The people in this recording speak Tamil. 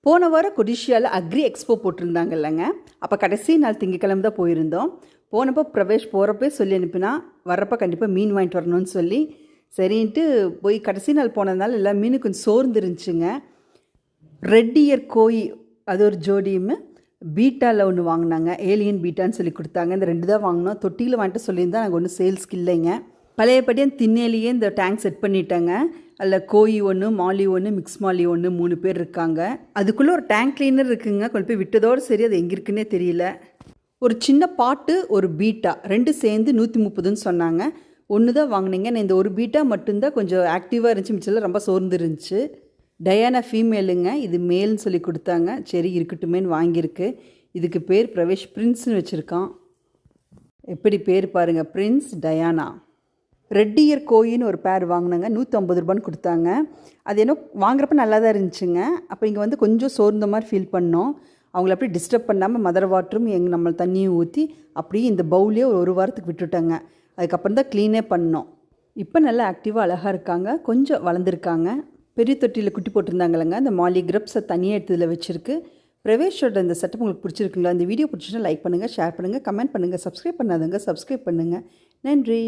போன வாரம் கொடிஷியாவில் அக்ரி எக்ஸ்போ போட்டிருந்தாங்க இல்லைங்க. அப்போ கடைசி நாள் திங்கக்கிழமை தான் போயிருந்தோம். போனப்போ பிரவேஷ் போகிறப்பே சொல்லி அனுப்பினா வர்றப்போ கண்டிப்பாக மீன் வாங்கிட்டு வரணும்னு சொல்லி சரின்ட்டு போய் கடைசி நாள் போனதுனால எல்லா மீனும் கொஞ்சம் சோர்ந்து இருந்துச்சுங்க. ரெட் இயர் கோய் அது ஒரு ஜோடியும் பீட்டாவில் ஒன்று வாங்கினாங்க, ஏலியன் பீட்டான்னு சொல்லி கொடுத்தாங்க. இந்த 2 தான் வாங்கினோம். தொட்டியில் வாங்கிட்டு சொல்லியிருந்தா நாங்கள் ஒன்றும் சேல்ஸ்க்கு இல்லைங்க. பழையபடியே திண்ணையிலேயே இந்த டேங்க் செட் பண்ணிட்டாங்க. அதில் கோழி ஒன்று, மாலி ஒன்று, மிக்ஸ் மாலி ஒன்று, 3 பேர் இருக்காங்க. அதுக்குள்ளே ஒரு டேங்க் கிளீனர் இருக்குங்க. கொண்டு போய் விட்டதோடு சரி, அது எங்கே இருக்குன்னே தெரியல. ஒரு சின்ன பாட்டு, ஒரு பீட்டா 2 சேர்ந்து 130ன்னு சொன்னாங்க. ஒன்று தான் வாங்கினீங்க. நான் இந்த ஒரு பீட்டா மட்டும்தான் கொஞ்சம் ஆக்டிவாக இருந்துச்சு, மிச்சத்தில் ரொம்ப சோர்ந்து இருந்துச்சு. டயானா ஃபீமேலுங்க, இது மேல்னு சொல்லி கொடுத்தாங்க. சரி இருக்கட்டுமேன்னு வாங்கியிருக்கு. இதுக்கு பேர் பிரவேஷ் பிரின்ஸ்னு வச்சுருக்கான். எப்படி பேர் பாருங்கள், பிரின்ஸ் டயானா. ரெட் இயர் கோயின்னு ஒரு பேர் வாங்கினாங்க, 150 ரூபான்னு கொடுத்தாங்க. அது என்ன வாங்குறப்ப நல்லா தான் இருந்துச்சுங்க. அப்போ இங்கே வந்து கொஞ்சம் சோர்ந்த மாதிரி ஃபீல் பண்ணோம். அவங்கள அப்படியே டிஸ்டர்ப் பண்ணாமல் மதர் வாட்டரும் நம்ம தண்ணியும் ஊற்றி அப்படியே இந்த பவுலே ஒரு வாரத்துக்கு விட்டுட்டாங்க. அதுக்கப்புறம் தான் க்ளீனே பண்ணோம். இப்போ நல்லா ஆக்டிவாக அழகாக இருக்காங்க, கொஞ்சம் வளர்ந்துருக்காங்க. பெரிய தொட்டியில் குட்டி போட்டிருந்தாங்களங்க, அந்த மாலி கிரப்ஸை தனியாக எடுத்ததில் வச்சுருக்கு. பிரவேஷோட இந்த செட்டப் உங்களுக்கு பிடிச்சிருக்குங்களா? இந்த வீடியோ பிடிச்சின்னா லைக் பண்ணுங்கள், ஷேர் பண்ணுங்கள், கமெண்ட் பண்ணுங்கள். சப்ஸ்கிரைப் பண்ணாதவங்க சப்ஸ்கிரைப் பண்ணுங்கள். நன்றி.